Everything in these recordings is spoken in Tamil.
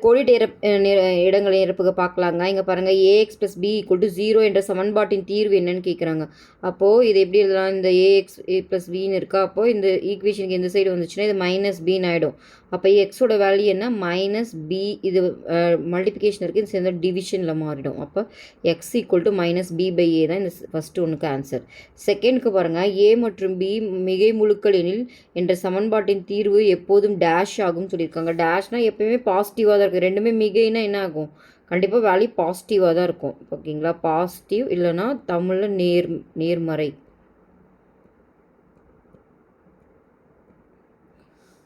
கோடிட்ட இடங்களை நிரப்புக பார்க்கலாங்க. இங்கே பாருங்கள், A X plus B equal to 0 என்ற சமன்பாட்டின் தீர்வு என்னன்னு கேட்குறாங்க. அப்போது இது எப்படி எழுதலாம்? இந்த ஏஎக்ஸ் ப்ளஸ் பின்னு இருக்கா, அப்போது இந்த ஈக்குவேஷனுக்கு இந்த சைடு வந்துச்சுன்னா இது மைனஸ் பின்னு ஆகிடும். அப்போ எக்ஸோட வேல்யூ என்ன? Minus B. இது மல்டிப்ளிகேஷன் இருக்குது, இது சேர்ந்த டிவிஷனில் மாறிடும். அப்போ x equal to minus B by A தான் இந்த ஃபஸ்ட்டு ஒன்றுக்கு ஆன்சர். செகண்டுக்கு பாருங்கள், ஏ மற்றும் பி மிகை முழுக்கள் எனில் என்ற சமன்பாட்டின் தீர்வு எப்போதும் டேஷ் ஆகும்னு சொல்லியிருக்காங்க. டேஷ்னால் எப்போயுமே பாசிட்டிவாக தான் இருக்குது. ரெண்டுமே மிகைனா என்ன ஆகும்? கண்டிப்பாக வேல்யூ பாசிட்டிவாக தான் இருக்கும். ஓகேங்களா? பாசிட்டிவ் இல்லைனா தமிழில் நேர்மறை.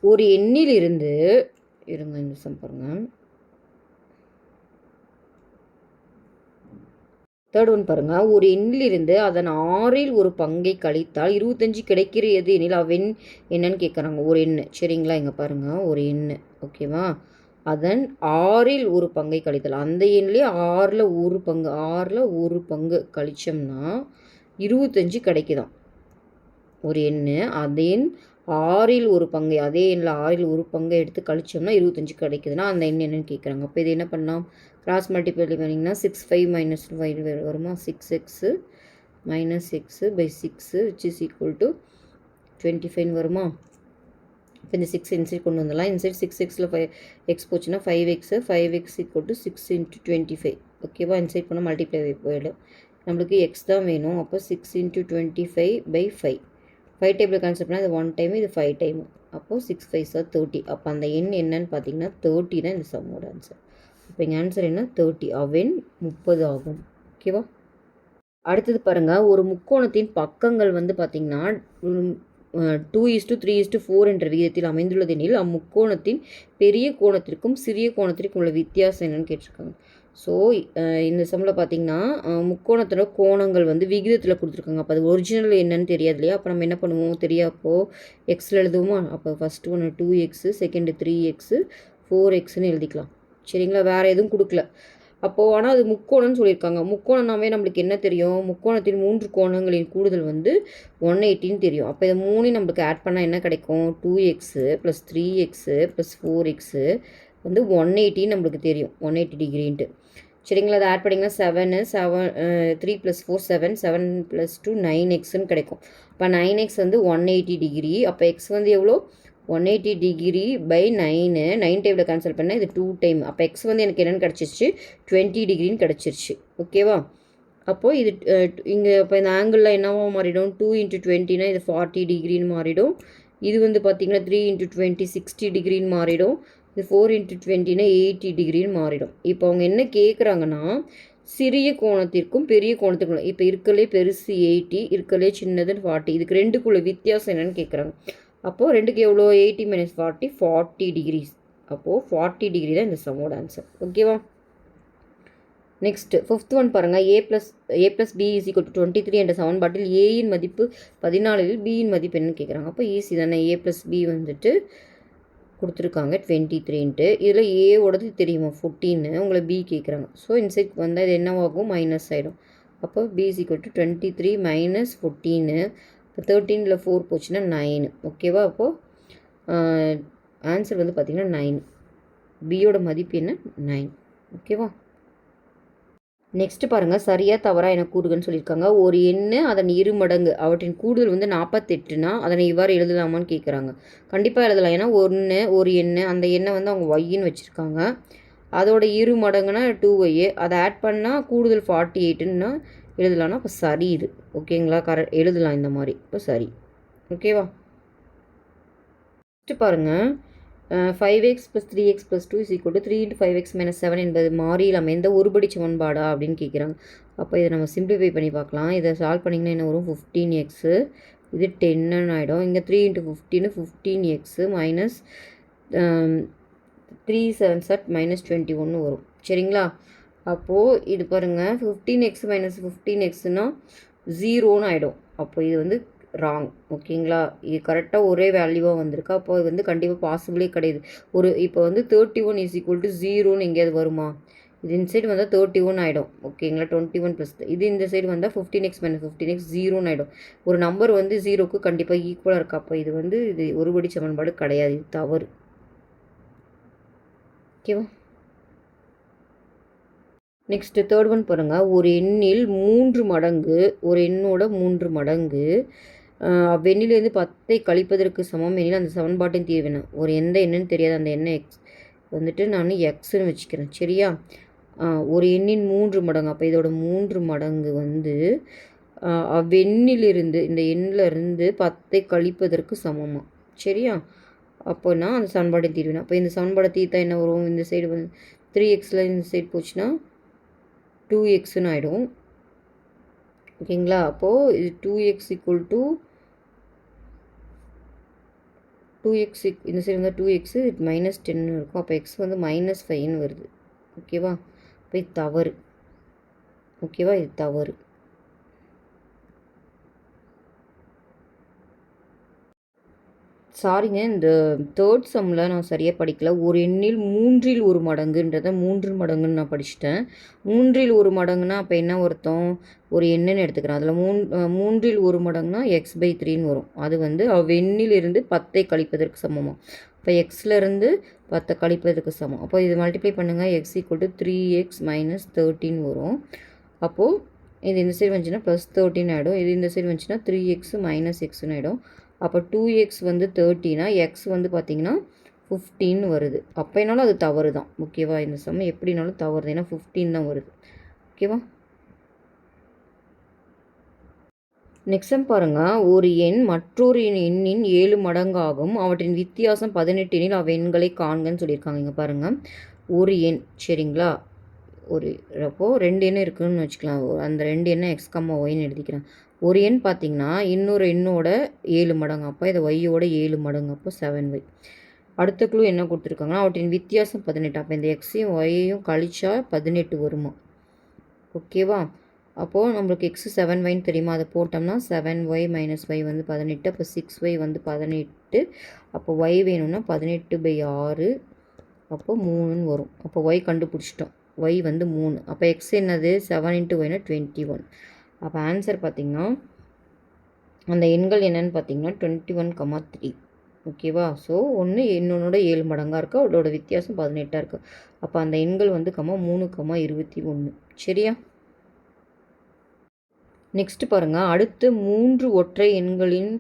ஒரு எண்ணிலிருந்து இருங்க இந்த சம் பாருங்கள். தேர்ட் ஒன் பாருங்கள், ஒரு எண்ணிலிருந்து அதன் 6இல் ஒரு பங்கை கழித்தால் 25 கிடைக்கிறது எனில் அவ்வெண் என்னன்னு கேட்குறாங்க. ஒரு எண்ணு, சரிங்களா? இங்கே பாருங்கள், ஒரு எண்ணு, ஓகேவா? அதன் 6இல் ஒரு பங்கை கழித்தல், அந்த எண்ணிலே 6ல் ஒரு பங்கு கழிச்சோம்னா 25 கிடைக்குதான். ஒரு எண்ணு அதன் 6இல் ஒரு பங்கை, அதே எண்ணில் 6இல் ஒரு பங்கை எடுத்து கழிச்சோம்னா 25 கிடைக்குதுன்னா அந்த எண் என்னன்னு கேட்குறாங்க. அப்போ இது என்ன பண்ணலாம்? கிராஸ் மல்டிப்ளை பண்ணிங்கன்னா 6 5 மைனஸ் 5 வருமா? 6x minus X by 6 which is equal to 25 வருமா? இப்போ இந்த 6 இன்சைட் கொண்டு வந்துடலாம். இன்சைட் 6xல் 5x போச்சுன்னா 5x ஈக்குவல் டு 6 × 25. ஓகேவா? இன்சைட் பண்ணால் மல்டிப்ளை போயிடும். நம்மளுக்கு எக்ஸ் தான் வேணும். அப்போ 6 × 25 பை 5. 5 டேபிள் கேன்சல் பண்ணால் இது 1 டைம், இது 5 டைம். அப்போது 6 5 30. அப்போ அந்த எண் என்னன்னு பார்த்தீங்கன்னா 30 தான் இந்த சம்மோட ஆன்சர். இப்போ இங்கே ஆன்சர் என்ன? 30. அவ்வெண் 30 ஆகும். ஓகேவா? அடுத்தது பாருங்கள், ஒரு முக்கோணத்தின் பக்கங்கள் வந்து பார்த்திங்கன்னா 2:3:4 என்ற விகிதத்தில் அமைந்துள்ளது எனில் அம்முக்கோணத்தின் பெரிய கோணத்திற்கும் சிறிய கோணத்திற்கும் உள்ள வித்தியாசம் என்னன்னு கேட்டிருக்காங்க. ஸோ இந்த சம்மில் பார்த்திங்கன்னா முக்கோணத்தோட கோணங்கள் வந்து விகிதத்தில் கொடுத்துருக்காங்க. அப்போ அது ஒரிஜினல் என்னன்னு தெரியாது இல்லையா? அப்போ நம்ம என்ன பண்ணுவோம்? தெரியாப்போ எக்ஸில் எழுதுவோமா? அப்போ ஃபஸ்ட்டு ஒன்று 2x, செகண்டு 3x, 4xன்னு எழுதிக்கலாம். சரிங்களா? வேறு எதுவும் கொடுக்கல. அப்போது ஆனால் அது முக்கோணம்னு சொல்லியிருக்காங்க. முக்கோணம்னாவே நம்மளுக்கு என்ன தெரியும்? முக்கோணத்தின் 3 கோணங்களின் கூடுதல் வந்து 180ன்னு தெரியும். அப்போ இதை 3 நம்மளுக்கு ஆட் பண்ணால் என்ன கிடைக்கும்? 2x + 3x + 4x வந்து 180 நம்மளுக்கு தெரியும். 180 டிகிரின்ட்டு. சரிங்களா? அதை ஆட் பண்ணிங்கன்னா 3 + 4 7, 7 + 2 9xன்னு கிடைக்கும். இப்போ 9x வந்து 180 டிகிரி. அப்போ எக்ஸ் வந்து எவ்வளோ? 180 டிகிரி பை 9 டேபிள் கேன்சல் பண்ணால் இது 2 டைம். அப்போ எக்ஸ் வந்து எனக்கு என்னென்னு கிடச்சிருச்சு? 20 டிகிரின்னு கிடச்சிருச்சு. ஓகேவா? அப்போது இது இங்கே இப்போ இந்த ஆங்கிளில் என்னவோ மாறிடும்? 2 × 20னா இது 40 டிகிரின்னு மாறிடும். இது வந்து பார்த்திங்கன்னா 3 × 20 60 டிகிரின்னு மாறிடும். இது 4 × 20னா 80 டிகிரின்னு மாறிடும். இப்போ அவங்க என்ன கேட்குறாங்கன்னா சிறிய கோணத்திற்கும் பெரிய கோணத்திற்கும், இப்போ இருக்கலே பெருசு 80, இருக்கலே சின்னதுன்னு 40, இதுக்கு ரெண்டுக்குள்ள வித்தியாசம் என்னென்னு கேட்குறாங்க. அப்போது ரெண்டுக்கு எவ்வளோ? 80 - 40 40 டிகிரிஸ். அப்போது 40 டிகிரி தான் இந்த சம்மோட ஆன்சர். ஓகேவா? நெக்ஸ்ட் 5th ஒன் பாருங்கள், a + b = 23 என்ற சமன்பாட்டில் ஏயின் மதிப்பு 14, பியின் மதிப்பு என்னன்னு கேட்குறாங்க. அப்போ ஈஸி தானே. a + b வந்துட்டு கொடுத்துருக்காங்க 23ன்ட்டு. இதில் ஏவோடது தெரியுமா? 14. உங்களை b கேட்குறாங்க. ஸோ இன்சைட் வந்தால் இது என்னவாகும்? மைனஸ் ஆகிடும். அப்போ b = 23 - 14. இப்போ 13ல் 4 போச்சுன்னா 9. ஓகேவா? அப்போது ஆன்சர் வந்து பார்த்திங்கன்னா 9. பியோட மதிப்பு என்ன? 9. ஓகேவா? நெக்ஸ்ட் பாருங்கள், சரியாக தவறாக என கூறுகன்னு சொல்லியிருக்காங்க. ஒரு எண்ணு அதன் 2 மடங்கு அவற்றின் கூடுதல் வந்து 48னா அதனை இவ்வாறு எழுதலாமான்னு கேட்குறாங்க. கண்டிப்பாக எழுதலாம். ஏன்னா ஒரு எண்ணு, அந்த எண்ணை வந்து அவங்க ஒய்ன்னு வச்சுருக்காங்க. அதோட 2 மடங்குனா 2y, அதை ஆட் பண்ணால் கூடுதல் 48ன்னா எழுதலாம்னா இப்போ சரி இது. ஓகேங்களா? எழுதலாம் இந்த மாதிரி. இப்போ சரி. ஓகேவா? நெக்ஸ்ட் பாருங்கள், 5x + 3x + 2 = 3 × 5x - 7 என்பது மாறியில் அமைந்த ஒருபடி சமன்பாடா அப்படின்னு கேட்குறாங்க. அப்போ இதை நம்ம சிம்பிளிஃபை பண்ணி பார்க்கலாம். இதை சால்வ் பண்ணிங்கன்னா என்ன வரும்? 15x, இது 10ன்னு ஆகிடும். இங்கே 3 × 15 15x மைனஸ் 3 7 -21 வரும். சரிங்களா? அப்போது இது பாருங்கள், 15x - 15xனா 0ன்னு ஆகிடும். அப்போ இது வந்து ராங். ஓகேங்களா? இது கரெக்டாக ஒரே வேல்யூவாக வந்திருக்கு. அப்போ இது வந்து கண்டிப்பாக பாசிபிளே கிடையாது. இப்போ வந்து 31 = 0ன்னு எங்கேயாவது வருமா? இது இந்த சைடு வந்தால் 31 ஆகிடும். ஓகேங்களா? 21 + இது இந்த சைடு வந்தால் 15x - 15x 0ன்னு ஆகிடும். ஒரு நம்பர் வந்து 0க்கு கண்டிப்பாக ஈக்குவலாக இருக்குது. அப்போ இது வந்து ஒருபடி சமன்பாடு கிடையாது. இது தவறு. ஓகேவா? நெக்ஸ்ட்டு தேர்ட் ஒன் பாருங்கள். ஒரு எண்ணில் 3 மடங்கு, ஒரு எண்ணோட 3 மடங்கு அவ்வெண்ணிலிருந்து 10ஐ கழிப்பதற்கு சமம் எனில் அந்த சமன்பாட்டின் தீர்வு என்ன? ஒரு எந்த எண்ணுன்னு தெரியாது, அந்த எண்ணை எக்ஸ் வந்துட்டு நான் எக்ஸ்ன்னு வச்சுக்கிறேன். சரியா? ஒரு எண்ணின் 3 மடங்கு, அப்போ இதோட 3 மடங்கு வந்து அவ்வெண்ணிலிருந்து, இந்த எண்ணிலிருந்து 10ஐ கழிப்பதற்கு சமமாக. சரியா? அப்போனா அந்த சமன்பாட்டின் தீர்வு. அப்போ இந்த சமன்பாடை தீர்த்தா என்ன வரும்? இந்த சைடு வந்து 3xல இந்த சைடு போச்சுன்னா 2xன்னு ஆகிடும். ஓகேங்களா? அப்போது இது 2x ஈக்குவல் டு 2x இந்த சைடு வந்து 2x -10 இருக்கும். அப்போ x வந்து -5ன்னு வருது. ஓகேவா? இப்போ இது தவறு. ஓகேவா? இது தவறு. சாரிங்க, இந்த தேர்ட் சம்மில் நான் சரியாக படிக்கல. ஒரு எண்ணில் 3ல் 1 மடங்குன்றதை 3 மடங்குன்னு நான் படிச்சுட்டேன். 3ல் 1 மடங்குன்னா அப்போ என்ன அர்த்தம்? ஒரு எண்ணுன்னு எடுத்துக்கிறேன். அதில் 3ல் 1 மடங்குனா x/3ன்னு வரும். அது வந்து அவ்வெண்ணிலிருந்து 10ஐ கழிப்பதற்கு சமமாக. இப்போ எக்ஸ்லேருந்து 10ஐ கழிப்பதற்கு சமம். அப்போ இது மல்டிப்ளை பண்ணுங்கள். x = 3x - 13 வரும். அப்போது இது இந்த சைடு வந்துச்சுன்னா +13 ஆகிடும். இது இந்த சைடு வந்துச்சுன்னா 3x - xன்னு ஆகிடும். அப்போ 2x வந்து 30னா எக்ஸ் வந்து பார்த்திங்கன்னா 15 வருது. அப்போனாலும் அது தவறு தான். ஓகேவா? இந்த சம் எப்படினாலும் தவறு தான். ஏன்னா 15 தான் வருது. ஓகேவா? நெக்ஸ்ட் சம் பாருங்கள். ஒரு எண் மற்றொரு எண்ணின் 7 மடங்காகும். அவற்றின் வித்தியாசம் 18 எனில் அவ்வெண்களை காண்கன்னு சொல்லியிருக்காங்க. இங்கே பாருங்கள். ஒரு எண், சரிங்களா? அப்போது 2 எண் இருக்குதுன்னு வச்சுக்கலாம். அந்த 2 எண்ணை x, yன்னு எழுதிக்கிறேன். ஒரு எண் பார்த்திங்கன்னா இன்னொரு எண்ணோட 7 மடங்கு. அப்போ இதை ஒய்யோட 7 மடங்கு. அப்போ 7y. அடுத்த க்ளூ என்ன கொடுத்துருக்காங்கன்னா அவற்றின் வித்தியாசம் 18. அப்போ இந்த எக்ஸையும் ஒய்யையும் கழிச்சா 18 வருமா? ஓகேவா? அப்போது நம்மளுக்கு x 7yன்னு தெரியுமா? அதை போட்டோம்னா 7y - y வந்து 18. அப்போ 6y வந்து 18. அப்போ y வேணும்னா 18/6. அப்போ 3ன்னு வரும். அப்போ y கண்டுபிடிச்சிட்டோம். y வந்து 3. அப்போ x என்னது? 7 × y 21. அப்போ ஆன்சர் பார்த்திங்கன்னா அந்த எண்கள் என்னென்னு பார்த்திங்கன்னா 21,3. ஓகேவா? ஸோ ஒன்று இன்னொன்னோட 7 மடங்காக இருக்குது. அதோட வித்தியாசம் 18 இருக்குது. அப்போ அந்த எண்கள் வந்து 3,21. சரியா? நெக்ஸ்ட் பாருங்கள். அடுத்தடுத்த 3 ஒற்றை எண்களின்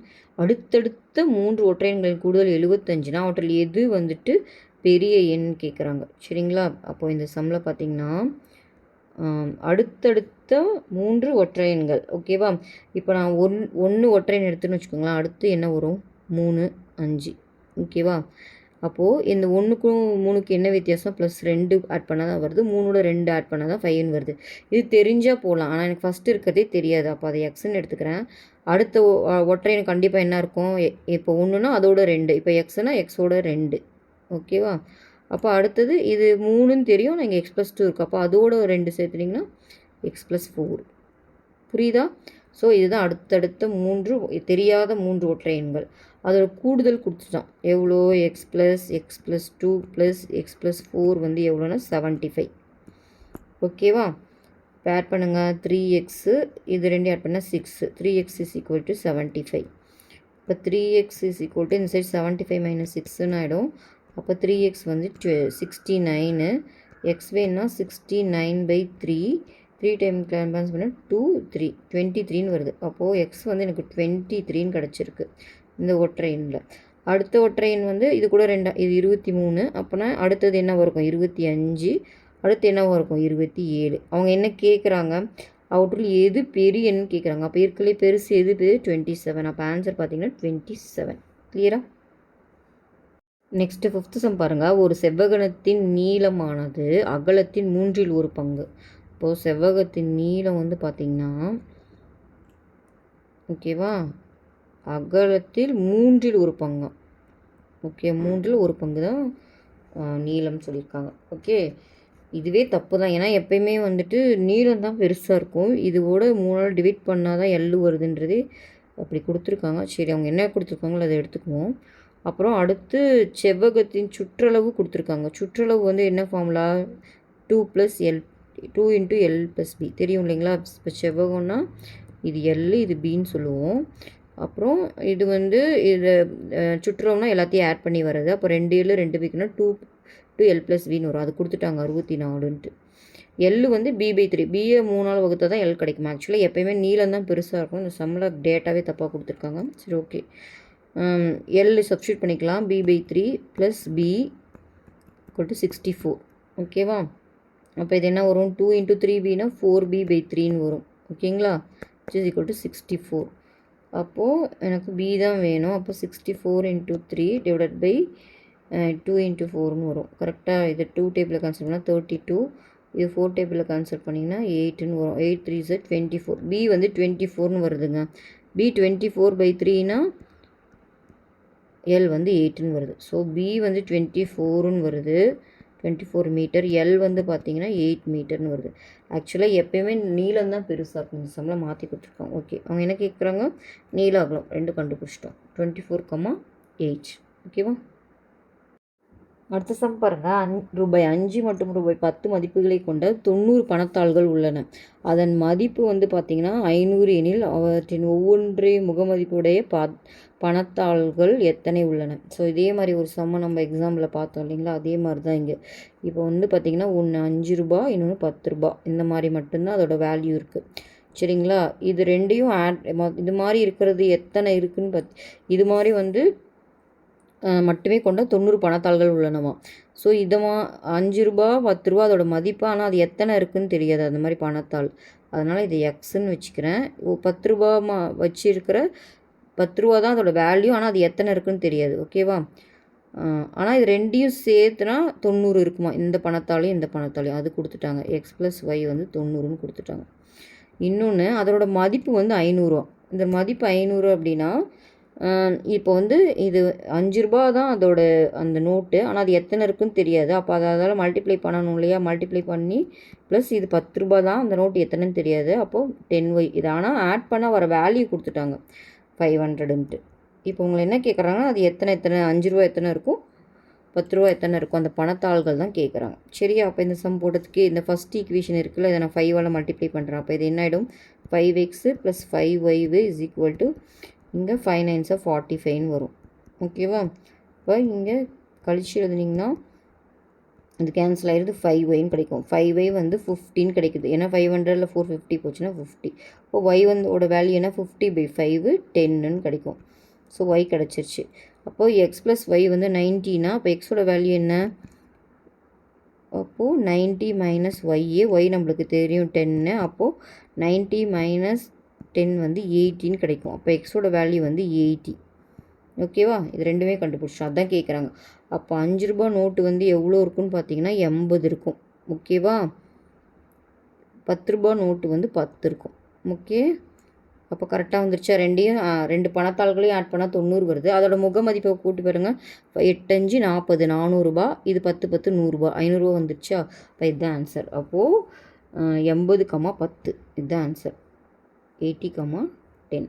கூடுதல் 75னா அவற்றில் எது வந்துட்டு பெரிய எண் கேட்குறாங்க. சரிங்களா? அப்போது இந்த சம்மில் பார்த்திங்கன்னா அடுத்தடுத்த 3 ஒற்றை எண்கள். ஓகேவா? இப்போ நான் ஒன்று ஒற்றை எண் எடுத்துன்னு வச்சுக்கோங்களேன். அடுத்து என்ன வரும்? 3, 5. ஓகேவா? அப்போது இந்த 1க்கும் 3க்கு என்ன வித்தியாசம்? +2 ஆட் பண்ணால் தான் வருது. 3ஓட 2 ஆட் பண்ணால் தான் 5ன்னு வருது. இது தெரிஞ்சால் போகலாம். ஆனால் எனக்கு ஃபஸ்ட்டு இருக்கிறதே தெரியாது. அப்போ அதை எக்ஸ்ன்னு எடுத்துக்கிறேன். அடுத்த ஒற்றை எண் கண்டிப்பாக என்ன இருக்கும்? இப்போ 1னா அதோட 2. இப்போ எக்ஸ்னா எக்ஸோட 2. ஓகேவா? அப்போ அடுத்தது இது 3ன்னு தெரியும். நான் இங்கே x+2 இருக்குது. அப்போ அதோட 2 சேர்த்துட்டிங்கன்னா x+4. புரியுதா? ஸோ இதுதான் அடுத்தடுத்த 3 தெரியாத 3 ஒற்றை எண்கள். அதோட கூடுதல் கொடுத்துட்டான். எவ்வளோ? x+2 + x+4 வந்து எவ்வளோன்னா 75. ஓகேவா? இப்போ ஆட் பண்ணுங்கள். 3x இது 2 ஆட் பண்ணால் 6. 3x = 75. இப்போ 3x இந்த சைடு 75 - 6ன்னு ஆகிடும். அப்போ 3x வந்து 69. எக்ஸ் வேணுன்னா 69/3. 3 டைம் கேன்சல் பண்ணால் 2, 3 23ன்னு வருது. அப்போது எக்ஸ் வந்து எனக்கு 23ன்னு கிடச்சிருக்கு இந்த ஒற்றை எண்ணில். அடுத்த ஒற்றை எண் வந்து இது கூட 2, இது 23. அப்போனா அடுத்தது என்னவாக இருக்கும்? 25. அடுத்து என்னவாக இருக்கும்? 27. அவங்க என்ன கேட்குறாங்க? அவற்றில் எது பெரிய எண்ணு கேட்குறாங்க. அப்போ இருக்கலே பெருசு எது? 27. அப்போ ஆன்சர் பார்த்திங்கன்னா 27. கிளியரா? நெக்ஸ்ட்டு 5th சம் பாருங்கள். ஒரு செவ்வகத்தின் நீளமானது அகலத்தின் 3ல் 1 பங்கு. இப்போது செவ்வகத்தின் நீளம் வந்து பார்த்திங்கன்னா ஓகேவா, அகலத்தில் 3ல் 1 பங்கு. ஓகே, 3ல் 1 பங்கு தான் நீளம் சொல்லியிருக்காங்க. ஓகே, இதுவே தப்பு தான். ஏன்னா எப்பயுமே வந்துட்டு நீளம் தான் பெருசாக இருக்கும். இதோட 3ஆல் டிவைட் பண்ணால் தான் எல் வருதுன்றதே அப்படி கொடுத்துருக்காங்க. சரி, அவங்க என்ன கொடுத்துருக்காங்களோ அதை எடுத்துக்குவோம். அப்புறம் அடுத்து செவ்வகத்தின் சுற்றளவு கொடுத்துருக்காங்க. சுற்றளவு வந்து என்ன ஃபார்முலா? 2 × L + B தெரியும் இல்லைங்களா? இப்போ செவ்வகம்னா இது எல், இது பின்னு சொல்லுவோம். அப்புறம் இது வந்து இது சுற்றளவுனா எல்லாத்தையும் ஆட் பண்ணி வர்றது. அப்போ 2 L 2 பிக்குன்னா 2 டு எல் ப்ளஸ் வின்னு வரும். அது கொடுத்துட்டாங்க 64ன்ட்டு. எல் வந்து b/3 பிஏ 3ஆல் வகுத்தா தான் எல் கிடைக்கும். ஆக்சுவலாக எப்போயுமே நீளம் தான் பெருசாக இருக்கும். இந்த சம்மில் டேட்டாவே தப்பாக கொடுத்துருக்காங்க. சரி ஓகே, எல் சப்ஸ்டியூட் பண்ணிக்கலாம். b/3 plus b = 64. ஓகேவா? அப்போ இது என்ன வரும்? 2 × 3bனா 4b/3ன்னு வரும். ஓகேங்களா? = 64. அப்போது எனக்கு b தான் வேணும். அப்போ 64 × 3 / 2 × 4ன்னு வரும். கரெக்டாக? இது 2 டேபிளில் கேன்சல் பண்ணால் 32, இது 4 டேபிளில் கேன்சல் பண்ணிங்கன்னா 8ன்னு வரும். 8 3 is 24. b வந்து 24ன்னு வருதுங்க. b 24/3னா எல் வந்து 8ன்னு வருது. ஸோ b வந்து 24ன்னு வருது, 24 மீட்டர். எல் வந்து பார்த்தீங்கன்னா 8 மீட்டர்னு வருது. ஆக்சுவலாக எப்போயுமே நீளம் தான் பெருசாக இருக்கும். இந்த சம்மில் மாற்றி கொடுத்துருக்காங்க. ஓகே, அவங்க என்ன கேட்குறாங்க? நீள அகலம் 2 கண்டுபிடிச்சிட்டோம். 24,8. ஓகேவா? அடுத்த சம் பாருங்கள். ரூபாய் 5 மற்றும் ரூபாய் 10 மதிப்புகளை கொண்ட 90 பணத்தாள்கள் உள்ளன. அதன் மதிப்பு வந்து பார்த்திங்கன்னா 500 எனில் அவற்றின் ஒவ்வொன்றைய முகமதிப்புடைய பணத்தாள்கள் எத்தனை உள்ளன? ஸோ இதே மாதிரி ஒரு சம்மை நம்ம எக்ஸாம்பிளில் பார்த்தோம் இல்லைங்களா? அதே மாதிரி தான் இங்கே. இப்போ வந்து பார்த்திங்கன்னா ஒன்று 5 ரூபா, இன்னொன்று 10 ரூபா. இந்த மாதிரி மட்டும்தான் அதோட வேல்யூ இருக்குது. சரிங்களா? இது ரெண்டையும் இது மாதிரி இருக்கிறது எத்தனை இருக்குதுன்னு இது மாதிரி வந்து மட்டுமே கொண்ட 90 பணத்தாள்கள் உள்ளனவா. ஸோ 5 ரூபா 10 ரூபா அதோட மதிப்பு, ஆனால் அது எத்தனை இருக்குதுன்னு தெரியாது அந்த மாதிரி பணத்தாள். அதனால் இது எக்ஸ்ன்னு வச்சுக்கிறேன். 10 ரூபா வச்சுருக்கிற 10 ரூபா தான் அதோட வேல்யூ, ஆனால் அது எத்தனை இருக்குதுன்னு தெரியாது. ஓகேவா? ஆனால் இது ரெண்டையும் சேர்த்துனா 90 இருக்குமா, இந்த பணத்தாலையும் இந்த பணத்தாலையும். அது கொடுத்துட்டாங்க. x + y வந்து 90ன்னு கொடுத்துட்டாங்க. இன்னொன்று அதோட மதிப்பு வந்து 500. இந்த மதிப்பு 500 அப்படின்னா இப்போ வந்து இது 5 ரூபா தான் அதோட அந்த நோட்டு, ஆனால் அது எத்தனை இருக்குன்னு தெரியாது. அப்போ அதால் மல்டிப்ளை பண்ணணும் இல்லையா? மல்டிப்ளை பண்ணி ப்ளஸ் இது 10 ரூபா தான், அந்த நோட்டு எத்தனைன்னு தெரியாது. அப்போது 10y. இது ஆனால் ஆட் பண்ண வர வேல்யூ கொடுத்துட்டாங்க 500ன்ட்டு. இப்போ உங்களை என்ன கேட்குறாங்கன்னா அது எத்தனை 5 ரூபா எத்தனை இருக்கும், 10 ரூபா எத்தனை இருக்கும், அந்த பணத்தாள்கள் தான் கேட்குறாங்க. சரியா? அப்போ இந்த சம் போட்டதுக்கு இந்த ஃபஸ்ட் ஈக்குவேஷன் இருக்குல்ல, இதை நான் 5ஆல் மல்டிப்ளை பண்ணுறேன். அப்போ இது என்ன ஆகிடும்? 5x + 5y = இங்கே 5 9s 45ன்னு வரும். ஓகேவா? இப்போ இங்கே கழிச்சு எழுதுனிங்கன்னா இது கேன்சல் ஆகிடுது, 5yன்னு கிடைக்கும். 5y வந்து 15 கிடைக்குது. ஏன்னா 500ல் 450 போச்சுன்னா 50. இப்போ y வந்து வேல்யூ என்ன? 50/5 10ன்னு கிடைக்கும். ஸோ y கிடச்சிருச்சு. அப்போது x + y வந்து 90னா அப்போ எக்ஸோட வேல்யூ என்ன? அப்போது 90 - y நம்மளுக்கு தெரியும் 10. அப்போது 90 - 10 வந்து 80ன்னு கிடைக்கும். அப்போ எக்ஸோட வேல்யூ வந்து 80. ஓகேவா? இது ரெண்டுமே கண்டுபிடிச்சோம். அதான் கேட்குறாங்க. அப்போ 5 ரூபா நோட்டு வந்து எவ்வளோ இருக்குன்னு பார்த்தீங்கன்னா 80 இருக்கும். ஓகேவா? 10 ரூபா நோட்டு வந்து 10 இருக்கும். ஓகே, அப்போ கரெக்டாக வந்துருச்சா? ரெண்டு பணத்தாள்களையும் ஆட் பண்ணால் 90 வருது. அதோட முக மதிப்பை கூட்டி பாருங்கள். 8 5 40, 400 ரூபா. இது 10 10 100 ரூபா, 500 ரூபா வந்துருச்சா? இப்போ இதுதான் ஆன்சர். அப்போது 80, 10 இதுதான் ஆன்சர். 80, 10.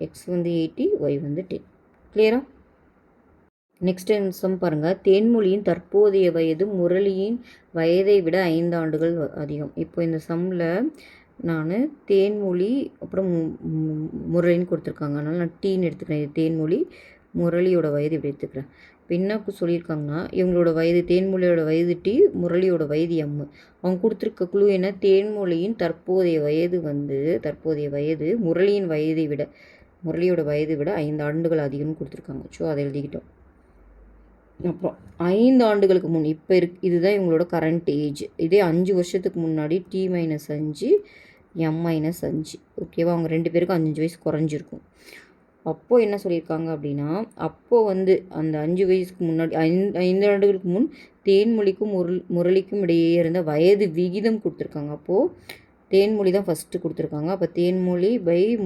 எக்ஸ் வந்து 80, ஒய் வந்து 10. கிளியரா? நெக்ஸ்ட் சம் பாருங்கள். தேன்மொழியின் தற்போதைய வயது முரளியின் வயதை விட 5 ஆண்டுகள் அதிகம். இப்போ இந்த சம்மில் நான் தேன்மொழி அப்புறம் முரளின்னு கொடுத்துருக்காங்க. அதனால் நான் டீன்னு எடுத்துக்கிறேன். இது தேன்மொழி, முரளியோட வயது இப்படி எடுத்துக்கிறேன். இப்போ என்ன சொல்லியிருக்காங்கன்னா இவங்களோட வயது, தேன்மொழியோட வயது டி, முரளியோட வயது எம். அவங்க கொடுத்துருக்க குழு என்ன? தேன்மொழியின் தற்போதைய வயது முரளியின் வயதை விட, முரளியோட வயதை விட 5 ஆண்டுகள் அதிகம்னு கொடுத்துருக்காங்க. ஸோ அதை எழுதிக்கிட்டோம். அப்புறம் 5 ஆண்டுகளுக்கு முன் இப்போ இதுதான் இவங்களோட கரண்ட் ஏஜ். இதே 5 வருஷத்துக்கு முன்னாடி t - 5 m - 5. ஓகேவா? அவங்க 2 பேருக்கும் 5 வயசு குறைஞ்சிருக்கும். அப்போது என்ன சொல்லியிருக்காங்க அப்படின்னா, அப்போது வந்து அந்த 5 வயசுக்கு முன்னாடி 5 ஆண்டுகளுக்கு முன் தேன்மொழிக்கும் முரளிக்கும் இடையே இருந்த வயது விகிதம் கொடுத்துருக்காங்க. அப்போது தேன்மொழி தான் ஃபஸ்ட்டு கொடுத்துருக்காங்க. அப்போ தேன்மொழி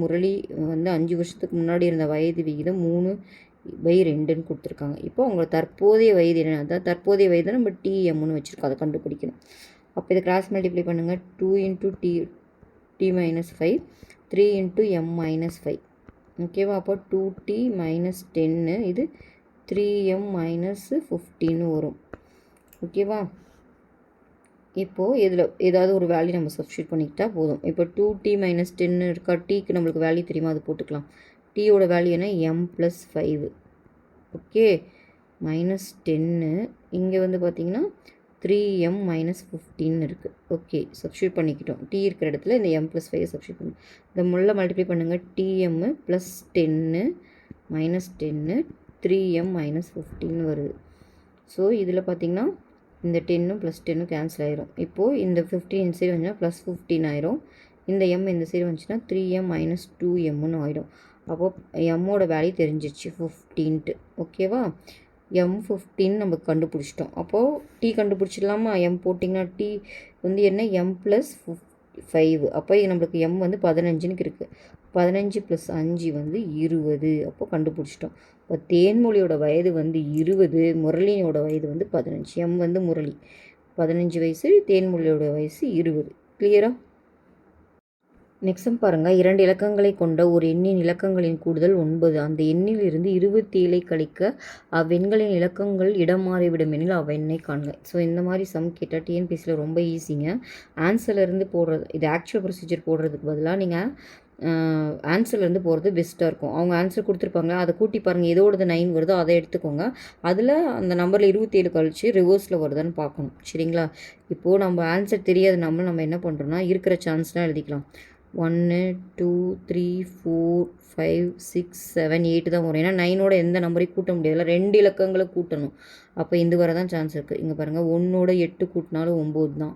முரளி வந்து 5 வருஷத்துக்கு முன்னாடி இருந்த வயது விகிதம் 3/2ன்னு கொடுத்துருக்காங்க. இப்போ அவங்களோட தற்போதைய வயது என்ன? அதான் தற்போதைய வயது நம்ம TMன்னு வச்சுருக்கோம். அதை கண்டுபிடிக்கணும். அப்போ இதை கிராஸ் மல்டிப்ளை பண்ணுங்கள். 2 × t - 5, 3 × m - 5. ஓகேவா? அப்போ 2t - 10, இது 3m - 15 வரும். ஓகேவா? இப்போது இதில் ஏதாவது ஒரு வேல்யூ நம்ம சப்ஸ்டியூட் பண்ணிக்கிட்டா போதும். இப்போ 2t - 10 இருக்கா? டீக்கு நம்மளுக்கு வேல்யூ தெரியுமா? அது போட்டுக்கலாம். டீயோட வேல்யூ என்ன? m + 5. ஓகே, -10 இங்கே வந்து பார்த்திங்கன்னா 3m மைனஸ் 15 இருக்குது. ஓகே, சப்ஸ்டியூட் பண்ணிக்கிட்டோம். டி இருக்கிற இடத்துல இந்த m + 5 சப்ஸ்டியூட் பண்ணணும். இந்த முள்ள மல்டிப்ளை பண்ணுங்கள். tm + 10 மைனஸ் 10 3m மைனஸ் 15 வருது. ஸோ இதில் பார்த்திங்கன்னா இந்த 10 + 10 கேன்சல் ஆயிரும். இப்போது இந்த 15 இந்த சைடு வந்துச்சுன்னா +15 ஆயிரும். இந்த m இந்த சைடு வந்துச்சுன்னா 3m மைனஸ் 2mன்னு ஆகிடும். அப்போது எம்மோட வேல்யூ தெரிஞ்சிச்சு 15. ஓகேவா? m15 நம்ம கண்டுபிடிச்சிட்டோம். அப்போது டி கண்டுபிடிச்சிடலாமா? m போட்டிங்கன்னா டி வந்து என்ன m + 5. அப்போ நம்மளுக்கு m வந்து 15ன்னு இருக்குது. 15 + 5 வந்து 20. அப்போது கண்டுபிடிச்சிட்டோம். இப்போ தேன்மொழியோட வயது வந்து 20, முரளியோட வயது வந்து 15. m வந்து முரளி 15 வயசு, தேன்மொழியோட வயசு 20. கிளியரா? நெக்ஸ்ட் பாருங்கள். 2 இலக்கங்களை கொண்ட ஒரு எண்ணின் இலக்கங்களின் கூடுதல் 9. அந்த எண்ணில் இருந்து 27 கழிக்க அவ்வெண்களின் இலக்கங்கள் இடம் மாறிவிடும் எனில் அவ்வெண்ணை காண்க. ஸோ இந்த மாதிரி சம் கேட்டால் டிஎன்பிசியில் ரொம்ப ஈஸிங்க. ஆன்சர்லேருந்து போடுறது, இது ஆக்சுவல் ப்ரொசீஜர் போடுறதுக்கு பதிலாக நீங்கள் ஆன்சர்லேருந்து போகிறது பெஸ்ட்டாக இருக்கும். அவங்க ஆன்சர் கொடுத்துருப்பாங்க, அதை கூட்டி பாருங்கள், எதோடது 9 வருதோ அதை எடுத்துக்கோங்க. அதில் அந்த நம்பரில் 27 கழிச்சு ரிவர்ஸில் வருதான்னு பார்க்கணும். சரிங்களா? இப்போது நம்ம ஆன்சர் தெரியாத நம்ம என்ன பண்ணுறோன்னா இருக்கிற சான்ஸ்லாம் எழுதிக்கலாம். 1 2 3 4 5 6 7 8 தான் வரும். ஏன்னா 9ஓட எந்த நம்பரையும் கூட்ட முடியாதுல, 2 இலக்கங்களை கூட்டணும். அப்போ இந்த வர தான் சான்ஸ் இருக்குது. இங்கே பாருங்கள், 1ஓட 8 கூட்டினாலும் 9 தான்,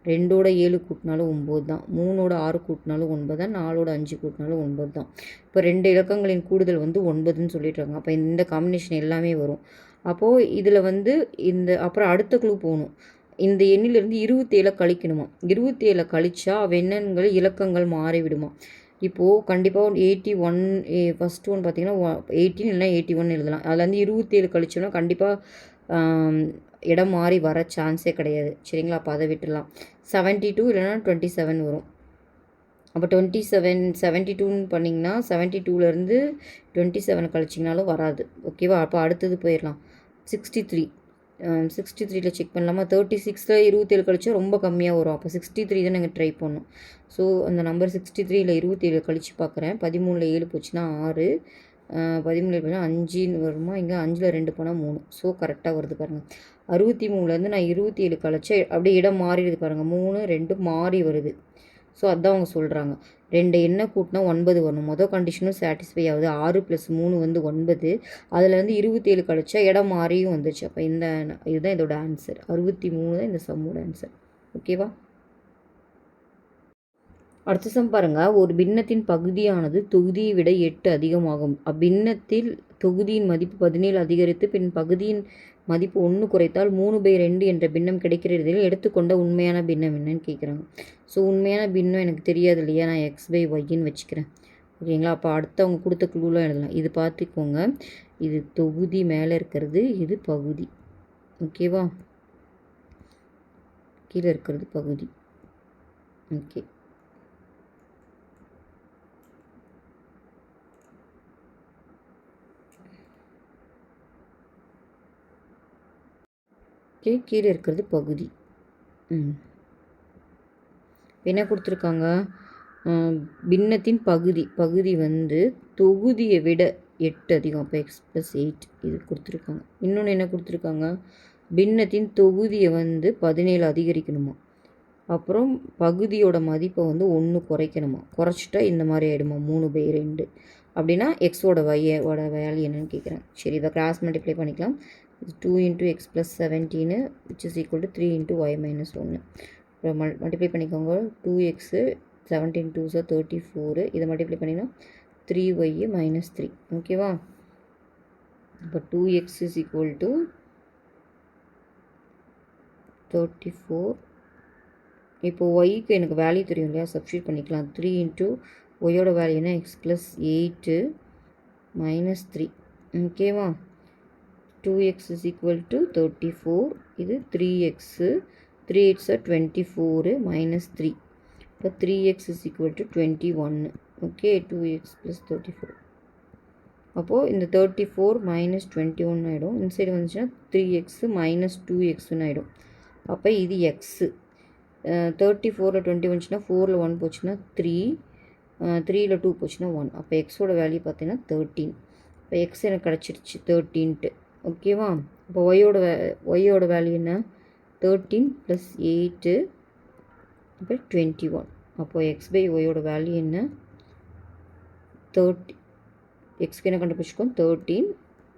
2ஓட 7 கூட்டினாலும் 9 தான், 3ஓட 6 கூட்டினாலும் 9 தான், 4ஓட 5 கூட்டினாலும் 9 தான். இப்போ 2 இலக்கங்களின் கூடுதல் வந்து 9ன்னு சொல்லிட்டுருக்காங்க. அப்போ இந்த காம்பினேஷன் எல்லாமே வரும். அப்போது இதில் வந்து அப்புறம் அடுத்த க்ளூ போகணும். இந்த எண்ணிலிருந்து 27 கழிக்கணுமா? 27 கழிச்சா அவ்வெண்ணங்கள் இலக்கங்கள் மாறிவிடுமா? இப்போது கண்டிப்பாக 81 ஃபஸ்ட்டு ஒன் பார்த்திங்கன்னா 18 இல்லைனா 81 எழுதலாம். அதில் வந்து 27 கழிச்சோன்னா கண்டிப்பாக இடம் மாறி வர சான்ஸே கிடையாது. சரிங்களா? அப்போ அதை விட்டுடலாம். 72 இல்லைனா 27 வரும். அப்போ 72ன்னு பண்ணிங்கன்னா 72லேருந்து 27 கழிச்சிங்கனாலும் வராது. ஓகேவா? அப்போ அடுத்தது போயிடலாம். 63ல் செக் பண்ணலாமா? 36ல் 27 கழிச்சா ரொம்ப கம்மியாக வரும். அப்போ 63 தான் நாங்கள் ட்ரை பண்ணோம். ஸோ அந்த நம்பர் 63ல் 27 கழித்து பார்க்குறேன். 13ல் 7 போச்சுன்னா 6, 13ல் போனால் 5ன்னு வருமா? இங்கே 5ல் 2 போனால் 3. ஸோ கரெக்டாக வருது பாருங்கள். 63லேருந்து நான் 27 கழிச்சா அப்படியே இடம் மாறிடுது பாருங்கள். 3 2 மாறி வருது. ஸோ அதுதான் அவங்க சொல்கிறாங்க. 2 எண்ணை கூட்டினா 9 வரணும். மொதல் கண்டிஷனும் சாட்டிஸ்ஃபை ஆகுது. 6 + 3 வந்து 9. அதில் வந்து 27 கழிச்சா இடம் மாறியும் வந்துச்சு. அப்போ இதுதான் இதோட ஆன்சர். 63 தான் இந்த சம்மோட ஆன்சர். ஓகேவா? அடுத்த சம் பாருங்கள். ஒரு பின்னத்தின் பகுதியானது தொகுதியை விட 8 அதிகமாகும். அப்பின்னத்தில் தொகுதியின் மதிப்பு 17 அதிகரித்து பின் பகுதியின் மதிப்பு 1 குறைத்தால் 3/2 என்ற பின்னம் கிடைக்கிறதில் எடுத்துக்கொண்ட உண்மையான பின்னம் என்னன்னு கேட்குறாங்க. ஸோ உண்மையான பின்னம் எனக்கு தெரியாது இல்லையா, நான் x/yன்னு வச்சுக்கிறேன். ஓகேங்களா? அப்போ அடுத்து அவங்க கொடுத்த க்ளூலாம் எழுதலாம். இது பார்த்துக்கோங்க, இது தொகுதி மேலே இருக்கிறது, இது பகுதி. ஓகேவா? கீழே இருக்கிறது பகுதி. ஓகே, கீழே இருக்கிறது பகுதி. என்ன கொடுத்துருக்காங்க? பின்னத்தின் பகுதி வந்து தொகுதியை விட 8 அதிகம். அப்போ x + 8 இது கொடுத்துருக்காங்க. இன்னொன்று என்ன கொடுத்துருக்காங்க? பின்னத்தின் தொகுதியை வந்து 17 அதிகரிக்கணுமா, அப்புறம் பகுதியோட மதிப்பை வந்து 1 குறைக்கணுமா. குறைச்சிட்டா இந்த மாதிரி ஆகிடுமா 3/2. அப்படின்னா எக்ஸோட ஒய்யோட வேல்யூ என்னன்னு கேட்குறேன். சரி, இதை கிராஸ் மல்டிப்ளை பண்ணிக்கலாம். 2 × x + 17 which is equal to 3 × y - 1. அப்புறம் மல்டிப்ளை பண்ணிக்கோங்க. 2x 17 2s 34. இதை மல்டிப்ளை பண்ணிங்கன்னா 3y - 3. ஓகேவா? இப்போ 2x is equal to 34. இப்போ ஒய்க்கு எனக்கு வேல்யூ தெரியும் இல்லையா, சப்ஸ்டியூட் பண்ணிக்கலாம். 3 × ஒய்யோட வேல்யூனா x + 8 - 3. ஓகேவா? 2x is equal to 34. இது 3x, 3 8s 24 - 3. இப்போ 3x is equal to 21. Okay, 2x + 34. அப்போது இந்த 34 - 21 ஆகிடும். இந்த சைடு வந்துச்சுன்னா 3x - 2xன்னு ஆகிடும். அப்போ இது எக்ஸு. 34ல் 20 வந்துச்சுன்னா 4ல் 1 போச்சுன்னா 3, 3ல் 2 போச்சுன்னா 1. அப்போ எக்ஸோட வேல்யூ பார்த்தீங்கன்னா 13. இப்போ எக்ஸ் எனக்கு கிடச்சிருச்சு 13. ஓகேவா? இப்போ ஒய்யோட வேல்யூ என்ன 13 + 8 இப்போ 21. அப்போது x/yயோட வேல்யூ என்ன 30. எக்ஸ்க்கு என்ன கண்டுபிடிச்சிக்கோம் 13,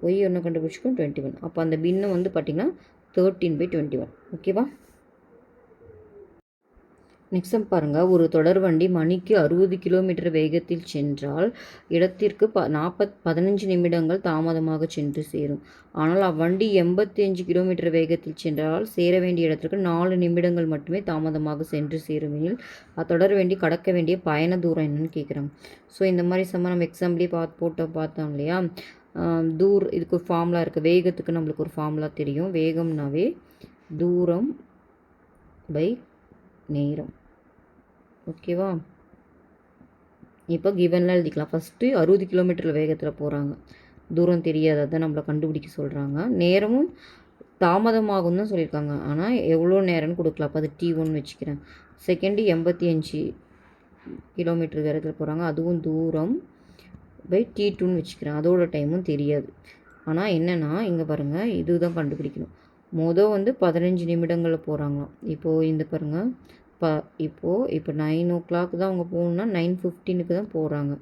ஒய் என்ன கண்டுபிடிச்சிக்கோம் 21. அப்போ அந்த பின்னம் வந்து பார்த்திங்கன்னா 13/21. ஓகேவா? நெக்ஸ்ட் பாருங்கள், ஒரு தொடர் வண்டி மணிக்கு 60 கிலோமீட்டர் வேகத்தில் சென்றால் இடத்திற்கு 15 நிமிடங்கள் தாமதமாக சென்று சேரும். ஆனால் அவ்வண்டி 85 கிலோமீட்டர் வேகத்தில் சென்றால் சேர வேண்டிய இடத்திற்கு 4 நிமிடங்கள் மட்டுமே தாமதமாக சென்று சேரும் எனில் அத்தொடர் வண்டி கடக்க வேண்டிய பயண தூரம் என்னன்னு கேட்குறாங்க. ஸோ இந்த மாதிரி நம்ம எக்ஸாம்பிளே பார்த்தோம் இல்லையா? இதுக்கு ஒரு ஃபார்முலா இருக்குது. வேகத்துக்கு நம்மளுக்கு ஒரு ஃபார்முலா தெரியும். வேகம்னாவே தூரம் பை நேரம். ஓகேவா? இப்போ கிவன்லாம் எழுதிக்கலாம். ஃபஸ்ட்டு 60 கிலோமீட்டர் வேகத்தில் போகிறாங்க, தூரம் தெரியாது, அதான் நம்மளை கண்டுபிடிக்க சொல்கிறாங்க. நேரமும் தாமதமாகும் தான் சொல்லியிருக்காங்க, ஆனால் எவ்வளோ நேரம்னு கொடுக்கலாம். அப்போ அது T1 வச்சுக்கிறேன். செகண்டு 85 கிலோமீட்டர் வேகத்தில் போகிறாங்க, அதுவும் தூரம் பை T2ன்னு வச்சுக்கிறேன். அதோட டைமும் தெரியாது. ஆனால் என்னென்னா இங்கே பாருங்கள், இதுதான் கண்டுபிடிக்கணும். வந்து 15 நிமிடங்களில் போகிறாங்களாம். இப்போது இந்த பாருங்கள், இப்போ 9 o'clock தான் அவங்க போகணுன்னா 9:15க்கு தான் போகிறாங்க.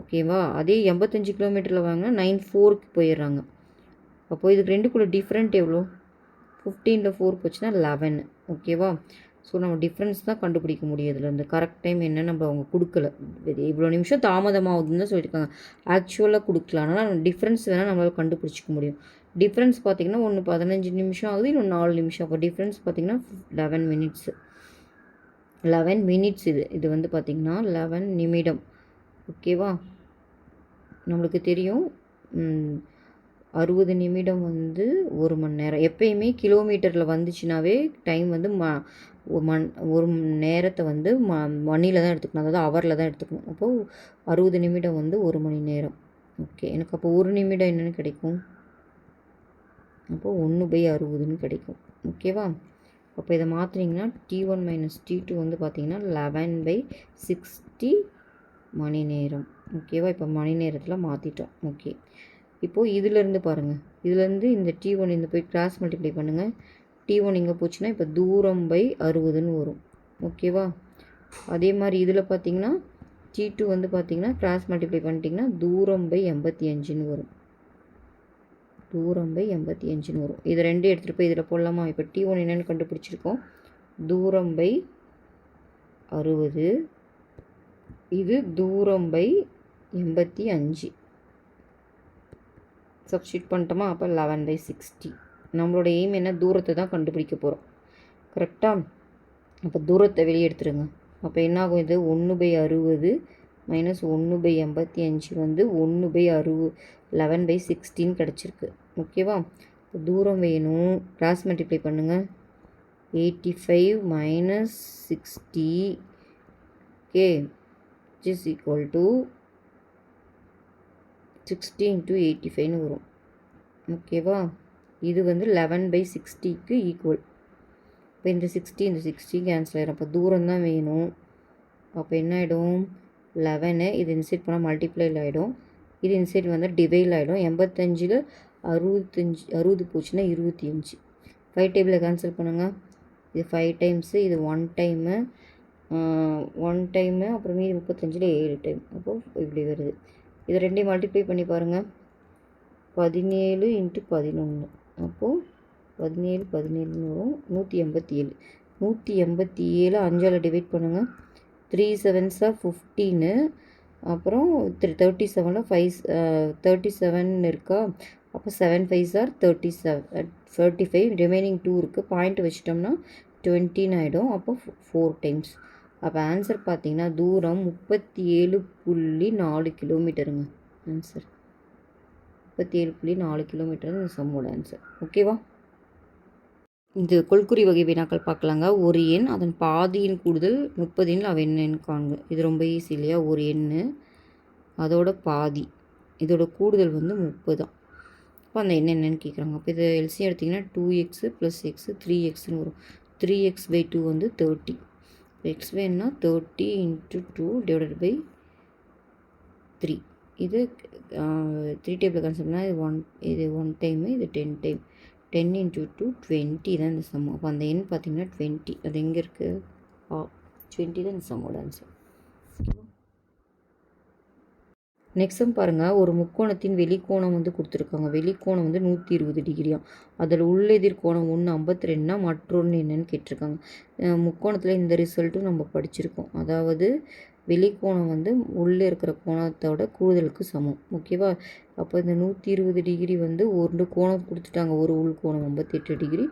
ஓகேவா? அதே 85 கிலோமீட்டரில் வாங்கினா 9:04க்கு போயிடுறாங்க. அப்போது இதுக்கு ரெண்டுக்குள்ளே டிஃப்ரெண்ட் எவ்வளோ? 15ல் 4 போச்சுன்னா 11. ஓகேவா? ஸோ நம்ம டிஃப்ரென்ஸ் தான் கண்டுபிடிக்க முடியும். இதில் இந்த கரெக்ட் டைம் என்ன நம்ம அவங்க கொடுக்கல. இவ்வளோ நிமிஷம் தாமதமாகுதுன்னு தான் சொல்லியிருக்காங்க. ஆக்சுவலாக கொடுக்கலாம். ஆனால் நம்ம டிஃப்ரென்ஸ் வேணால் நம்மளால் கண்டுபிடிச்சிக்க முடியும். டிஃப்ரென்ஸ் பார்த்திங்கன்னா ஒன்று 15 நிமிஷம் ஆகுது, இன்னொன்று 4 நிமிஷம். அப்போ டிஃப்ரென்ஸ் பார்த்திங்கன்னா 11 minutes. 11 minutes. இது வந்து பார்த்திங்கன்னா 11 நிமிடம். ஓகேவா? நம்மளுக்கு தெரியும் 60 நிமிடம் வந்து 1 மணி நேரம். எப்பயுமே கிலோமீட்டரில் வந்துச்சுனாவே டைம் வந்து ஒரு நேரத்தை வந்து மணியில் தான் எடுத்துக்கணும், அதாவது ஹவரில் தான் எடுத்துக்கணும். அப்போது 60 நிமிடம் வந்து 1 மணி நேரம். ஓகே, எனக்கு அப்போ 1 நிமிடம் என்னென்னு கிடைக்கும்? அப்போது 1/60ன்னு கிடைக்கும். ஓகேவா? அப்போ இதை மாற்றினீங்கன்னா T1 - T2 வந்து பார்த்திங்கன்னா 11/60 மணி நேரம். ஓகேவா? இப்போ மணி நேரத்தில் மாற்றிட்டோம். ஓகே, இப்போது இதிலேருந்து பாருங்கள், இதிலேருந்து இந்த T1 இந்த போய் கிராஸ் மல்டிப்ளை பண்ணுங்கள். T1 இங்கே போச்சுன்னா இப்போ தூரம் பை 60ன்னு வரும். ஓகேவா? அதே மாதிரி இதில் பார்த்திங்கன்னா T2 வந்து பார்த்திங்கன்னா கிராஸ் மல்டிப்ளை பண்ணிட்டிங்கன்னா தூரம் பை 85ன்னு வரும். தூரம் பை 85ன்னு வரும். இது ரெண்டு எடுத்துகிட்டு போய் இதில் போடலாமா? இப்போ T1 என்னென்னு கண்டுபிடிச்சிருக்கோம், தூரம் பை 60. இது தூரம் பை 85. சப்ஸ்டியூட் பண்ணிட்டோமா? அப்போ 11/60. நம்மளோட எய்ம் என்ன? தூரத்தை தான் கண்டுபிடிக்க போகிறோம். கரெக்டாக? அப்போ தூரத்தை வெளியே எடுத்துருங்க. அப்போ என்னாகும்? இது 1/60 - 1/85 வந்து 1/60 11/16 கிடச்சிருக்கு. ஓகேவா? இப்போ தூரம் வேணும், கிராஸ் மல்டிப்ளை பண்ணுங்கள். 85 - 60 ஓகே இஸ் ஈக்குவல் டு 60 × 85ன்னு வரும். ஓகேவா? இது வந்து 11/60க்கு ஈக்குவல். இப்போ இந்த 60 கேன்சல் ஆகிடும். அப்போ தூரம் தான் வேணும். அப்போ என்ன ஆகிடும்? 11 இது இன்சைட் போனால் மல்டிப்ளைல் ஆகிடும், இது இன்சைட் வந்து டிவைல் ஆகிடும். 85ல் 60 போச்சுன்னா 25. 5 டேபிளில் கேன்சல் பண்ணுங்கள். இது 5 டைம்ஸு, இது 1 டைமு, 1 டைமு, அப்புறம் மீதி 35ல் 7 டைம். அப்போது இப்படி வருது. இது ரெண்டையும் மல்டிப்ளை பண்ணி பாருங்கள். 17 × 11. அப்போது 17 17ன்னு வரும். 187. 187 5ஆல் டிவைட் பண்ணுங்கள். 3 7s are 15. அப்புறம் 37ல் 37 இருக்கா? அப்போ 7 5s are 35. ரிமைனிங் 2 இருக்குது. பாயிண்ட் வச்சிட்டோம்னா 20 ஆகிடும். அப்போ 4 டைம்ஸ். அப்போ ஆன்சர் பார்த்தீங்கன்னா தூரம் 37.4 கிலோமீட்டருங்க. ஆன்சர் 37.4 கிலோமீட்டர் இந்த சம்மோட ஆன்சர். ஓகேவா? இந்த கொள்குறி வகை வினாக்கள் பார்க்கலாங்க. ஒரு எண் அதன் பாதியின் கூடுதல் 30 எண்ணில் அவ என்னன்னு காண்க. இது ரொம்ப ஈஸி இல்லையா? ஒரு எண் அதோட பாதி, இதோட கூடுதல் வந்து 30. அப்போ அந்த எண் என்னன்னு கேட்குறாங்க. அப்போ இதை எல்சியம் எடுத்திங்கன்னா 2x + x 3xன்னு வரும். 3x/2 வந்து 30. எக்ஸ் வேணுன்னா 30 × 2 / 3. இது 3 டேபிள் கான்செப்ட்னா இது 1 டைமு, இது 10 டைம். 10 × 2 20 தான் இந்த சம். அப்போ அந்த எண் பார்த்தீங்கன்னா 20. அது எங்கே இருக்குது? 20 தான் இந்த சம்மோட ஆன்சர். நெக்ஸ்ட் சம் பாருங்கள். ஒரு முக்கோணத்தின் வெளிக்கோணம் வந்து கொடுத்துருக்காங்க. வெளிக்கோணம் வந்து 120 டிகிரியாம். அதில் உள்ளெதிர்கோணம் ஒன்று 52னா மற்றொன்று என்னன்னு கேட்டிருக்காங்க. முக்கோணத்தில் இந்த ரிசல்ட்டும் நம்ம படிச்சிருக்கோம். அதாவது வெளிக்கோணம் வந்து உள்ளே இருக்கிற கோணத்தோட கூடுதலுக்கு சமம். ஓகேவா? அப்போ இந்த 120 டிகிரி வந்து ஒரு கோணம் கொடுத்துட்டாங்க. ஒரு உள்கோணம் 58 டிகிரி,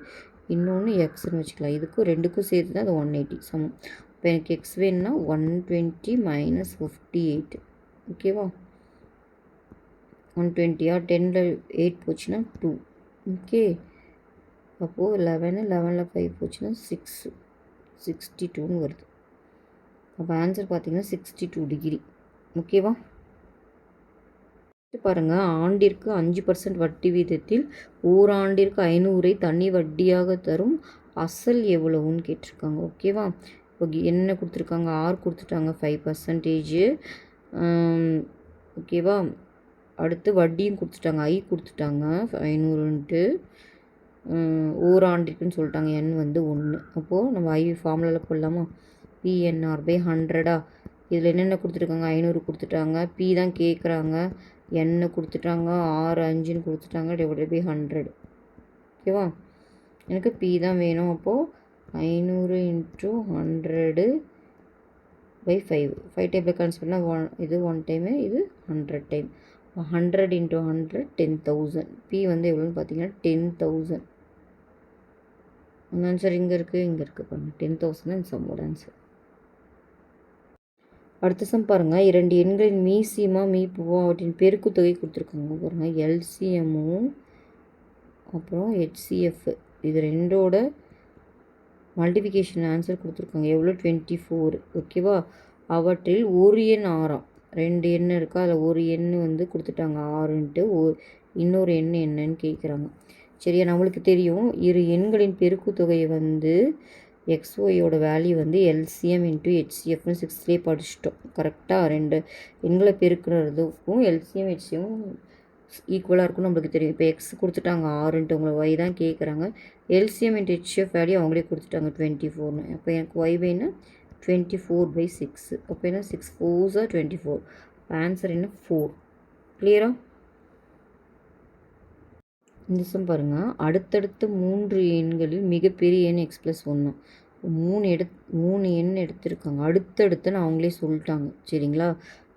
இன்னொன்று எக்ஸ்ன்னு வச்சுக்கலாம். இதுக்கும் ரெண்டுக்கும் சேர்த்து தான் அது 180 சமம். இப்போ எனக்கு எக்ஸ் வேணும்னா 120 - 58. ஓகேவா? 120 10ல் 8 போச்சுன்னா 2. ஓகே, அப்போது 11ல் 5 போச்சுன்னா 6, 62ன்னு வருது. அப்போ ஆன்சர் பார்த்தீங்கன்னா 62 டிகிரி. ஓகேவா? பாருங்கள். ஆண்டிற்கு 5% வட்டி வீதத்தில் ஓராண்டிற்கு 500ஐ தனி வட்டியாக தரும் அசல் எவ்வளவுன்னு கேட்டிருக்காங்க. ஓகேவா? இப்போ என்ன கொடுத்துருக்காங்க? ஆர் கொடுத்துட்டாங்க 5%. ஓகேவா? அடுத்து வட்டியும் கொடுத்துட்டாங்க, ஐ கொடுத்துட்டாங்க 500ன்ட்டு. ஓராண்டிற்குன்னு சொல்லிட்டாங்க, என் வந்து 1. அப்போது நம்ம ஐ ஃபார்முலாவில் போடலாமா? PNR/100. இதில் என்னென்ன கொடுத்துருக்காங்க? 500 கொடுத்துட்டாங்க, பி தான் கேட்குறாங்க, எண்ணை கொடுத்துட்டாங்க, 6 5ன்னு கொடுத்துட்டாங்க, /100. ஓகேவா? எனக்கு பி தான் வேணும். அப்போது 500 × 100/5. 5 டேபிள் கான்செப்ட்னா இது 1 டைமு, இது 100 டைம். 100 × 100 10,000. பி வந்து எவ்வளோன்னு பார்த்தீங்கன்னா 10,000. அந்த ஆன்சர் இங்கே இருக்குது, இங்கே இருக்குது பாருங்கள். 10,000 தான் இந்த சம்மோட ஆன்சர். அடுத்த சம் பாருங்கள். 2 எண்களின் மீசிமா மீப்புவோ அவற்றின் பெருக்கு தொகை கொடுத்துருக்காங்க பாருங்கள். எல்சிஎம்மும் அப்புறம் ஹெச்சிஎஃப், இது ரெண்டோட மல்டிபிகேஷன் ஆன்சர் கொடுத்துருக்காங்க. எவ்வளோ? 24. ஓகேவா? அவற்றில் ஒரு எண் 6ஆம். 2 எண் இருக்கா, அதில் ஒரு எண் வந்து கொடுத்துட்டாங்க 6ன்ட்டு. இன்னொரு எண் என்னன்னு கேட்குறாங்க. சரியா? நம்மளுக்கு தெரியும் இரு எண்களின் பெருக்கு தொகையை வந்து XYயோட வேல்யூ வந்து LCM × HCFன்னு 6லேயே படிச்சிட்டோம். கரெக்டாக 2 எண்களை பெருக்கிறதுக்கும் LCM HCM ஈக்குவலாக இருக்கும்னு நம்மளுக்கு தெரியும். இப்போ எக்ஸ் கொடுத்துட்டாங்க 6ன்ட்டு, உங்களை ஒய் தான் கேட்குறாங்க. LCM × HCF வேல்யூ அவங்களே கொடுத்துட்டாங்க 24ன்னு. அப்போ எனக்கு ஒய் வேணா 24/6. அப்போ என்ன 6 4s are 24. ஆன்சர் என்ன? 4. கிளியரா? இந்த சம் பாருங்கள். அடுத்தடுத்த 3 எண்களில் மிகப்பெரிய எண் x+1. 3 எண் எடுத்திருக்காங்க. அடுத்தடுத்துன்னு அவங்களே சொல்லிட்டாங்க. சரிங்களா?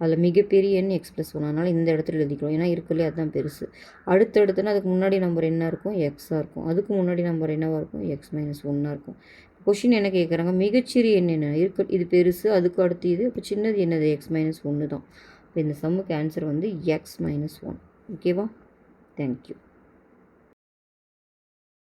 அதில் மிகப்பெரிய எண் x+1. அதனால் இந்த இடத்துல எழுதிக்கிறோம், ஏன்னா இருக்குல்லையே அதுதான் பெருசு. அடுத்தடுத்துன்னா அதுக்கு முன்னாடி நம்பர் என்ன இருக்கும்? எக்ஸாக இருக்கும். அதுக்கு முன்னாடி நம்பர் என்னவாக இருக்கும்? x-1 இருக்கும். கொஷின் என்ன கேட்குறாங்க? மிகச்சிறிய எண் என்ன இருக்கு? இது பெருசு, அதுக்கு அடுத்து இது. இப்போ சின்னது என்னது? x-1 தான். இப்போ இந்த சம்முக்கு ஆன்சர் வந்து x-1. ஓகேவா? தேங்க்யூ.